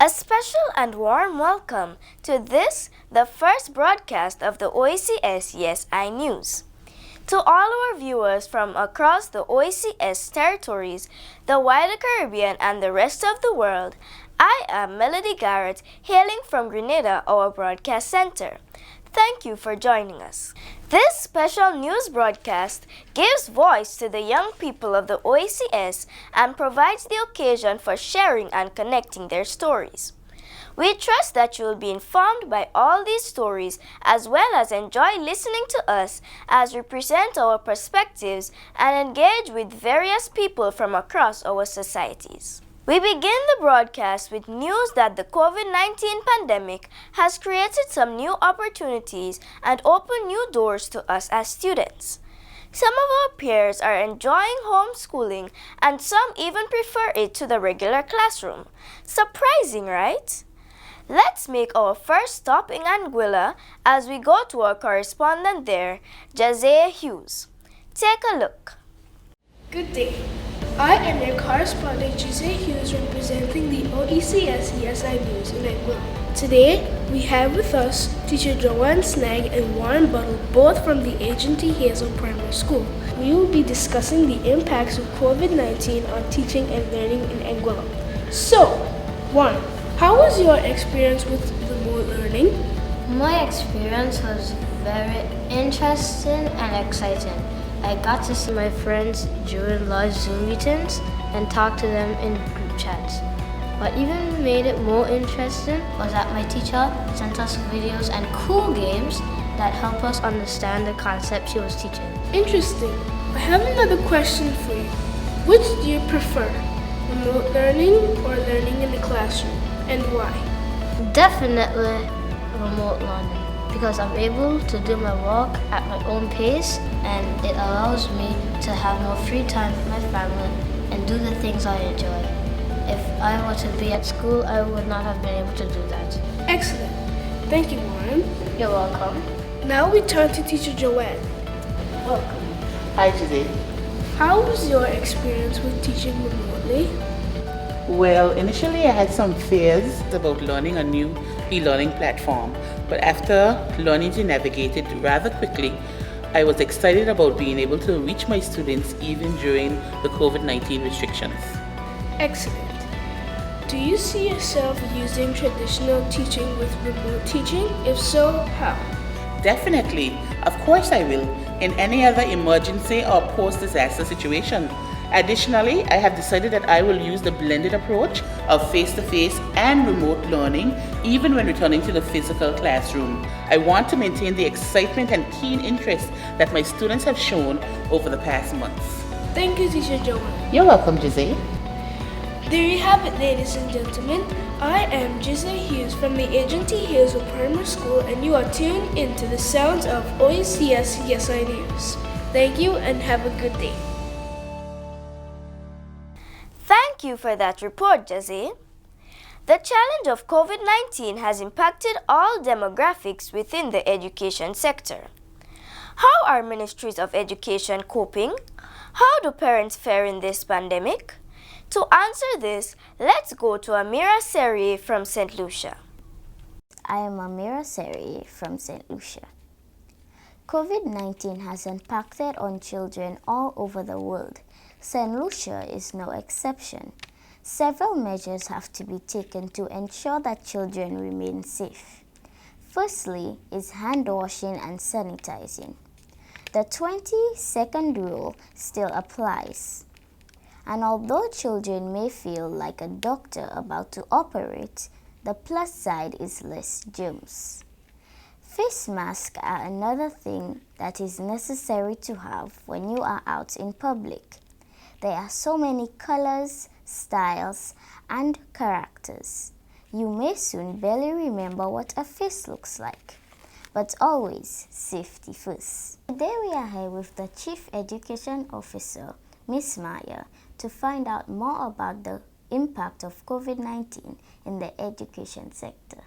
A special and warm welcome to this, the first broadcast of the OECS Yes I News. To all our viewers from across the OECS territories, the wider Caribbean and the rest of the world, I am Melody Garrett, hailing from Grenada, our broadcast center. Thank you for joining us. This special news broadcast gives voice to the young people of the OECS and provides the occasion for sharing and connecting their stories. We trust that you will be informed by all these stories as well as enjoy listening to us as we present our perspectives and engage with various people from across our societies. We begin the broadcast with news that the COVID-19 pandemic has created some new opportunities and opened new doors to us as students. Some of our peers are enjoying homeschooling and some even prefer it to the regular classroom. Surprising, right? Let's make our first stop in Anguilla as we go to our correspondent there, Jazea Hughes. Take a look. Good day. I am your correspondent, Jose Hughes, representing the OECS ESI News in Anguilla. Today, we have with us teacher Joanne Snag and Warren Buttle, both from the Agency Hazel Primary School. We will be discussing the impacts of COVID-19 on teaching and learning in Anguilla. So, Warren, how was your experience with remote learning? My experience was very interesting and exciting. I got to see my friends during live Zoom meetings and talk to them in group chats. What even made it more interesting was that my teacher sent us videos and cool games that help us understand the concept she was teaching. Interesting. I have another question for you. Which do you prefer, remote learning or learning in the classroom, and why? Definitely remote learning, because I'm able to do my work at my own pace and it allows me to have more free time with my family and do the things I enjoy. If I were to be at school, I would not have been able to do that. Excellent. Thank you, Warren. You're welcome. Now we turn to teacher Joanne. Welcome. Hi, Jose. How was your experience with teaching remotely? Well, initially I had some fears about learning a new e-learning platform, but after learning to navigate it rather quickly, I was excited about being able to reach my students even during the COVID-19 restrictions. Excellent. Do you see yourself using traditional teaching with remote teaching? If so, how? Definitely. Of course I will, in any other emergency or post-disaster situation. Additionally, I have decided that I will use the blended approach of face-to-face and remote learning even when returning to the physical classroom. I want to maintain the excitement and keen interest that my students have shown over the past months. Thank you, teacher Joanne. You're welcome, Jose. There you have it, ladies and gentlemen. I am Jose Hughes from the Agency Hazel Primary School, and you are tuned into the sounds of OECS Yes I News. Thank you and have a good day. Thank you for that report, Jazzy. The challenge of COVID-19 has impacted all demographics within the education sector. How are ministries of education coping? How do parents fare in this pandemic? To answer this, let's go to Amira Seri from St. Lucia. I am Amira Seri from St. Lucia. COVID-19 has impacted on children all over the world. St. Lucia is no exception. Several measures have to be taken to ensure that children remain safe. Firstly is hand washing and sanitizing. The 20-second rule still applies. And although children may feel like a doctor about to operate, the plus side is less germs. Face masks are another thing that is necessary to have when you are out in public. There are so many colors, styles, and characters. You may soon barely remember what a face looks like. But always safety first. Today we are here with the Chief Education Officer, Ms. Maya, to find out more about the impact of COVID-19 in the education sector.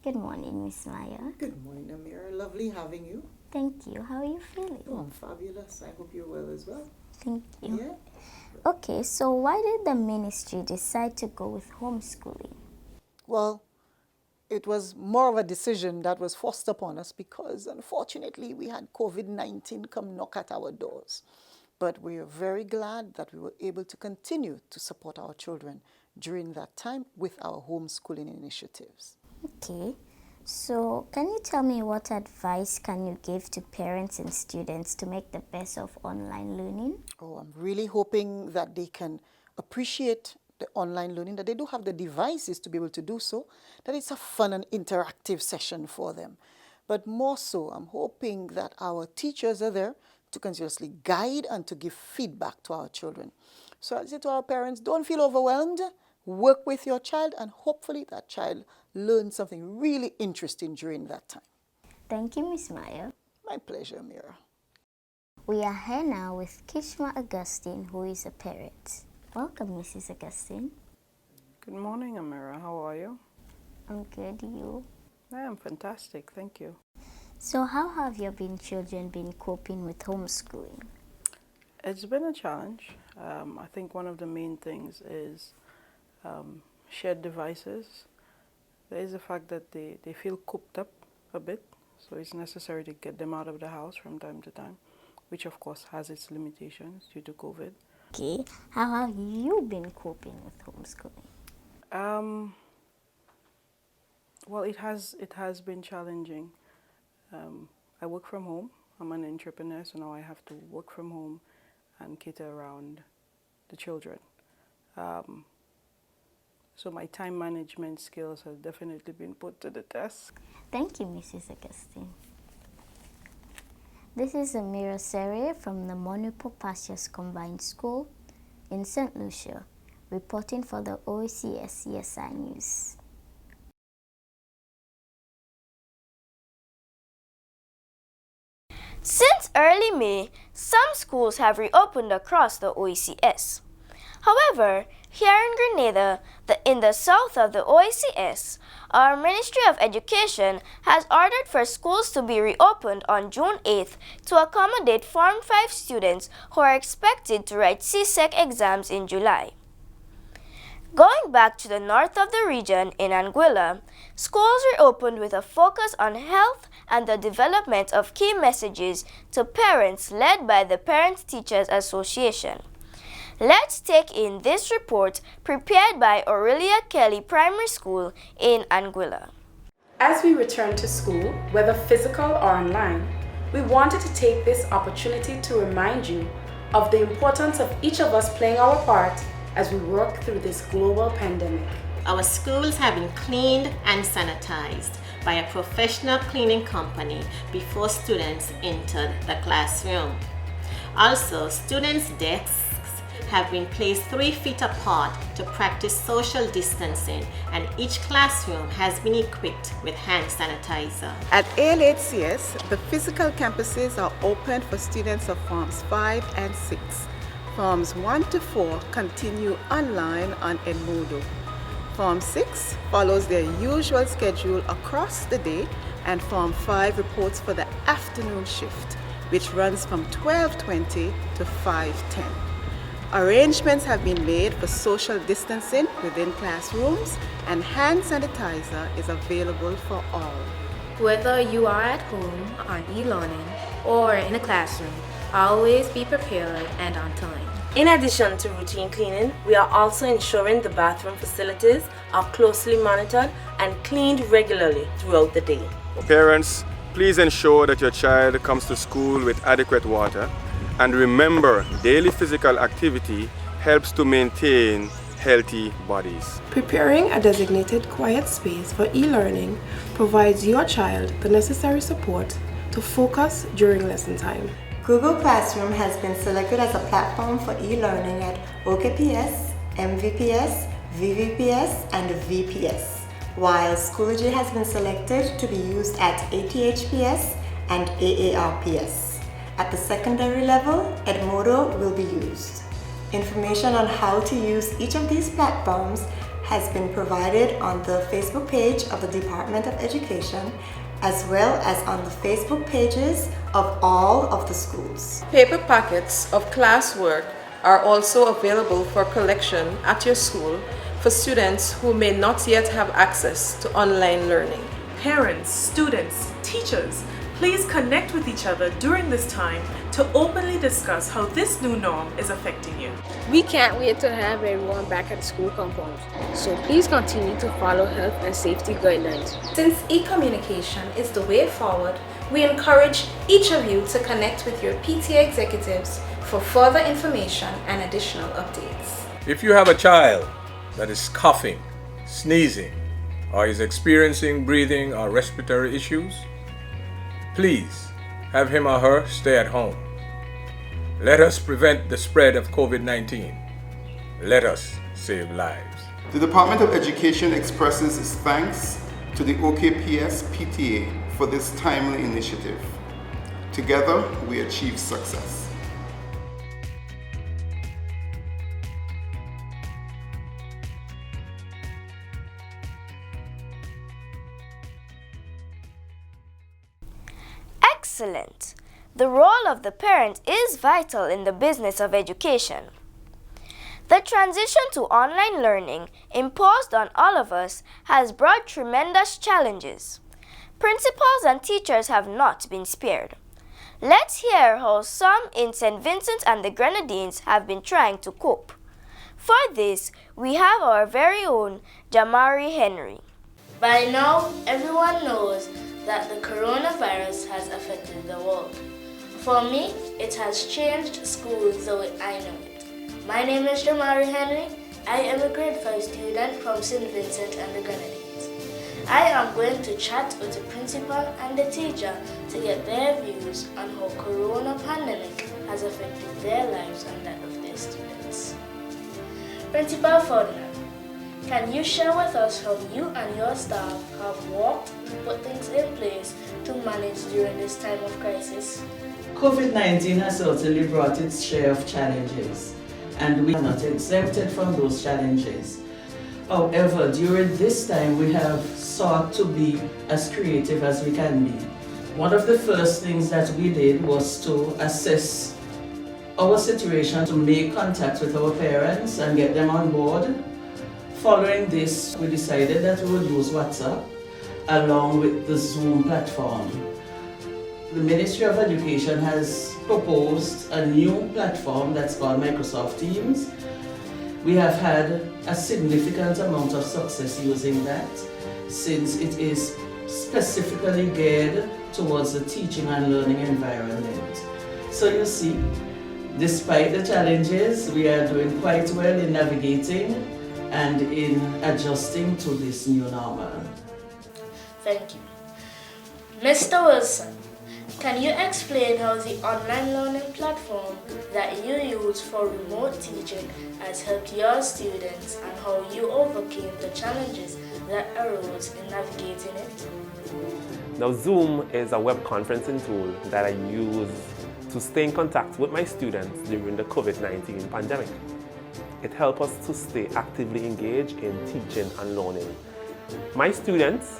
Good morning, Ms. Maya. Good morning, Amira. Lovely having you. Thank you. How are you feeling? Oh, I'm fabulous. I hope you're well as well. Thank you. Yeah. Okay, so why did the ministry decide to go with homeschooling? Well, it was more of a decision that was forced upon us because unfortunately we had COVID-19 come knock at our doors. But we are very glad that we were able to continue to support our children during that time with our homeschooling initiatives. Okay, so can you tell me what advice can you give to parents and students to make the best of online learning? Oh, I'm really hoping that they can appreciate the online learning, that they do have the devices to be able to do so, that it's a fun and interactive session for them. But more so, I'm hoping that our teachers are there to continuously guide and to give feedback to our children. So I say to our parents, don't feel overwhelmed. Work with your child and hopefully that child learns something really interesting during that time. Thank you, Miss Maya. My pleasure, Mira. We are here now with Kishma Augustine, who is a parent. Welcome, Mrs. Augustine. Good morning, Amira. How are you? I'm good, you? I am fantastic, thank you. So how have your children been coping with homeschooling? It's been a challenge. I think one of the main things is shared devices. There is the fact that they feel cooped up a bit, so it's necessary to get them out of the house from time to time, which of course has its limitations due to COVID. Okay, how have you been coping with homeschooling? Well, it has been challenging. I work from home. I'm an entrepreneur, so now I have to work from home and cater around the children. So my time management skills have definitely been put to the test. Thank you, Mrs. Augustine. This is Amira Serie from the Monipo Pastures Combined School in St. Lucia, reporting for the OECS ESI News. Since early May, some schools have reopened across the OECS. However, here in Grenada, in the south of the OECS, our Ministry of Education has ordered for schools to be reopened on June 8th to accommodate Form 5 students who are expected to write CSEC exams in July. Going back to the north of the region in Anguilla, schools reopened with a focus on health and the development of key messages to parents led by the Parents Teachers Association. Let's take in this report prepared by Aurelia Kelly Primary School in Anguilla. As we return to school, whether physical or online, we wanted to take this opportunity to remind you of the importance of each of us playing our part as we work through this global pandemic. Our schools have been cleaned and sanitized by a professional cleaning company before students entered the classroom. Also, students' desks have been placed 3 feet apart to practice social distancing, and each classroom has been equipped with hand sanitizer. At ALHCS, the physical campuses are open for students of Forms 5 and 6. Forms 1 to 4 continue online on Edmodo. Form 6 follows their usual schedule across the day, and Form 5 reports for the afternoon shift, which runs from 12:20 to 5:10. Arrangements have been made for social distancing within classrooms, and hand sanitizer is available for all. Whether you are at home on e-learning or in a classroom, always be prepared and on time. In addition to routine cleaning, we are also ensuring the bathroom facilities are closely monitored and cleaned regularly throughout the day. Parents, please ensure that your child comes to school with adequate water. And remember, daily physical activity helps to maintain healthy bodies. Preparing a designated quiet space for e-learning provides your child the necessary support to focus during lesson time. Google Classroom has been selected as a platform for e-learning at OKPS, MVPS, VVPS, and VPS, while Schoology has been selected to be used at ATHPS and AARPS. At the secondary level, Edmodo will be used. Information on how to use each of these platforms has been provided on the Facebook page of the Department of Education, as well as on the Facebook pages of all of the schools. Paper packets of classwork are also available for collection at your school for students who may not yet have access to online learning. Parents, students, teachers, please connect with each other during this time to openly discuss how this new norm is affecting you. We can't wait to have everyone back at the school compound, so please continue to follow health and safety guidelines. Since e-communication is the way forward, we encourage each of you to connect with your PTA executives for further information and additional updates. If you have a child that is coughing, sneezing, or is experiencing breathing or respiratory issues, please have him or her stay at home. Let us prevent the spread of COVID-19. Let us save lives. The Department of Education expresses its thanks to the OKPS PTA for this timely initiative. Together, we achieve success. Excellent! The role of the parent is vital in the business of education. The transition to online learning imposed on all of us has brought tremendous challenges. Principals and teachers have not been spared. Let's hear how some in St. Vincent and the Grenadines have been trying to cope. For this, we have our very own Jamari Henry. By now, everyone knows that the coronavirus has affected the world. For me, it has changed school the way I know it. My name is Jamari Henry. I am a grade 5 student from St. Vincent and the Grenadines. I am going to chat with the principal and the teacher to get their views on how corona pandemic has affected their lives and that of their students. Principal Ferdinand, can you share with us how you and your staff have worked to put things in place to manage during this time of crisis? COVID-19 has certainly brought its share of challenges, and we are not exempted from those challenges. However, during this time, we have sought to be as creative as we can be. One of the first things that we did was to assess our situation, to make contact with our parents and get them on board. Following this, we decided that we would use WhatsApp along with the Zoom platform. The Ministry of Education has proposed a new platform that's called Microsoft Teams. We have had a significant amount of success using that, since it is specifically geared towards the teaching and learning environment. So you see, despite the challenges, we are doing quite well in navigating and in adjusting to this new normal. Thank you. Mr. Wilson, can you explain how the online learning platform that you use for remote teaching has helped your students and how you overcame the challenges that arose in navigating it? Now, Zoom is a web conferencing tool that I use to stay in contact with my students during the COVID-19 pandemic. It helps us to stay actively engaged in teaching and learning. My students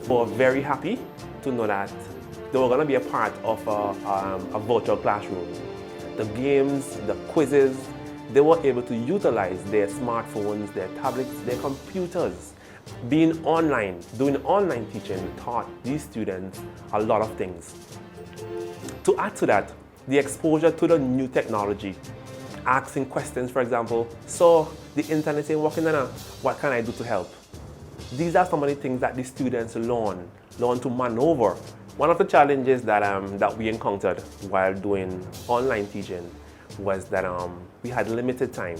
were very happy to know that they were going to be a part of a virtual classroom. The games, the quizzes, they were able to utilize their smartphones, their tablets, their computers. Being online, doing online teaching taught these students a lot of things. To add to that, the exposure to the new technology, asking questions, for example, so the internet ain't working now, what can I do to help? These are some of the things that the students learn to maneuver. One of the challenges that we encountered while doing online teaching was that we had limited time.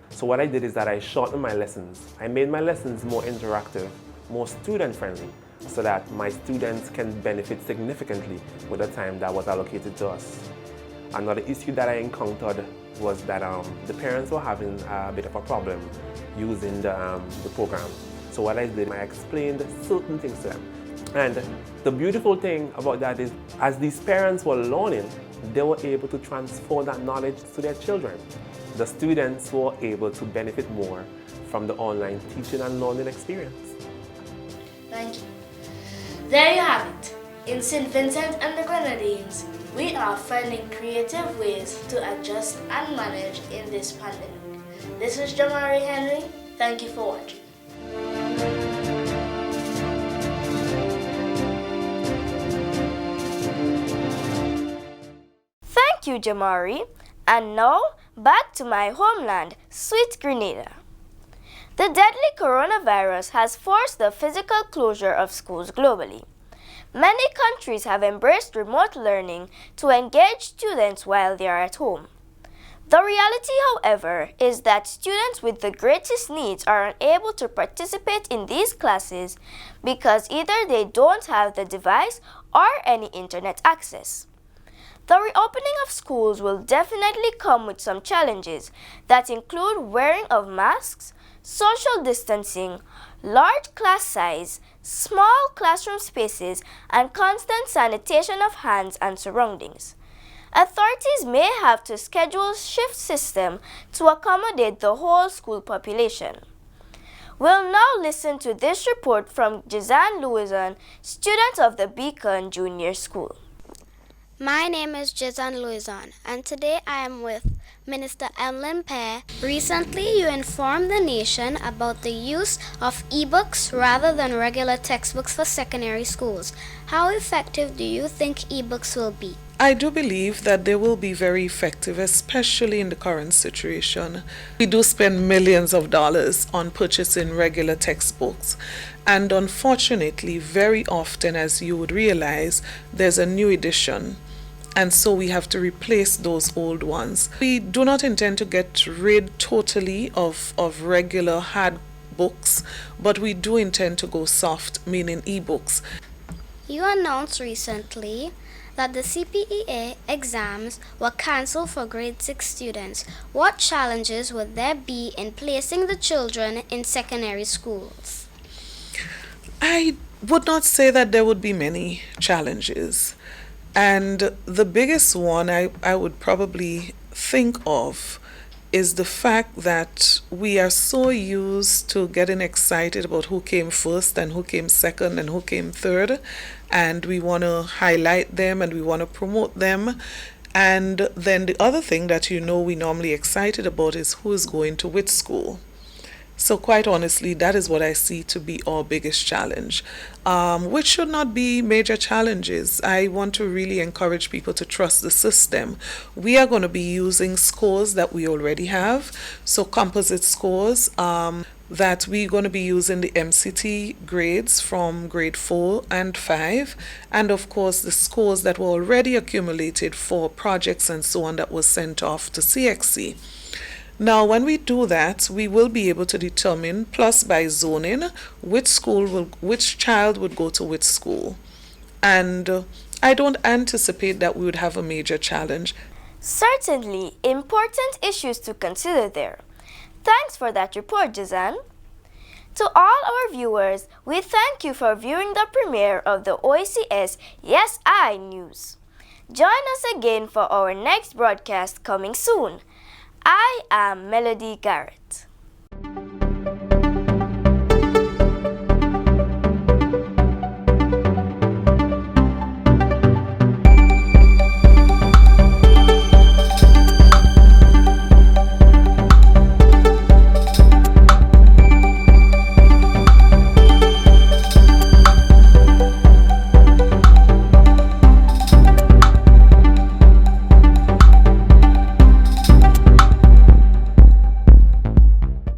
So what I did is that I shortened my lessons. I made my lessons more interactive, more student-friendly, so that my students can benefit significantly with the time that was allocated to us. Another issue that I encountered was that the parents were having a bit of a problem using the program. So what I did, I explained certain things to them. And the beautiful thing about that is, as these parents were learning, they were able to transfer that knowledge to their children. The students were able to benefit more from the online teaching and learning experience. Thank you. There you have it. In St. Vincent and the Grenadines, we are finding creative ways to adjust and manage in this pandemic. This is Jamari Henry. Thank you for watching. Thank you, Jamari. And now, back to my homeland, sweet Grenada. The deadly coronavirus has forced the physical closure of schools globally. Many countries have embraced remote learning to engage students while they are at home. The reality, however, is that students with the greatest needs are unable to participate in these classes because either they don't have the device or any internet access. The reopening of schools will definitely come with some challenges that include wearing of masks, social distancing, large class size, small classroom spaces, and constant sanitation of hands and surroundings. Authorities may have to schedule shift system to accommodate the whole school population. We'll now listen to this report from Jazan Louison, student of the Beacon Junior School. My name is Jazan Louison, and today I am with Minister Emlyn Pear. Recently, you informed the nation about the use of e-books rather than regular textbooks for secondary schools. How effective do you think e-books will be? I do believe that they will be very effective, especially in the current situation. We do spend millions of dollars on purchasing regular textbooks. And unfortunately, very often, as you would realize, there's a new edition. And so we have to replace those old ones. We do not intend to get rid totally of regular hard books, but we do intend to go soft, meaning e-books. You announced recently that the CPEA exams were cancelled for grade 6 students. What challenges would there be in placing the children in secondary schools? I would not say that there would be many challenges. And the biggest one I would probably think of is the fact that we are so used to getting excited about who came first and who came second and who came third, and we want to highlight them and we want to promote them. And then the other thing that we normally excited about is who is going to which school. So quite honestly, that is what I see to be our biggest challenge, which should not be major challenges. I want to really encourage people to trust the system. We are going to be using scores that we already have, so composite scores, that we're going to be using the MCT grades from grade 4 and 5, and of course the scores that were already accumulated for projects and so on that was sent off to CXC. Now, when we do that, we will be able to determine, plus by zoning, which child would go to which school. And I don't anticipate that we would have a major challenge. Certainly, important issues to consider there. Thanks for that report, Jazan. To all our viewers, we thank you for viewing the premiere of the OECS Yes I News. Join us again for our next broadcast coming soon. I am Melody Garrett.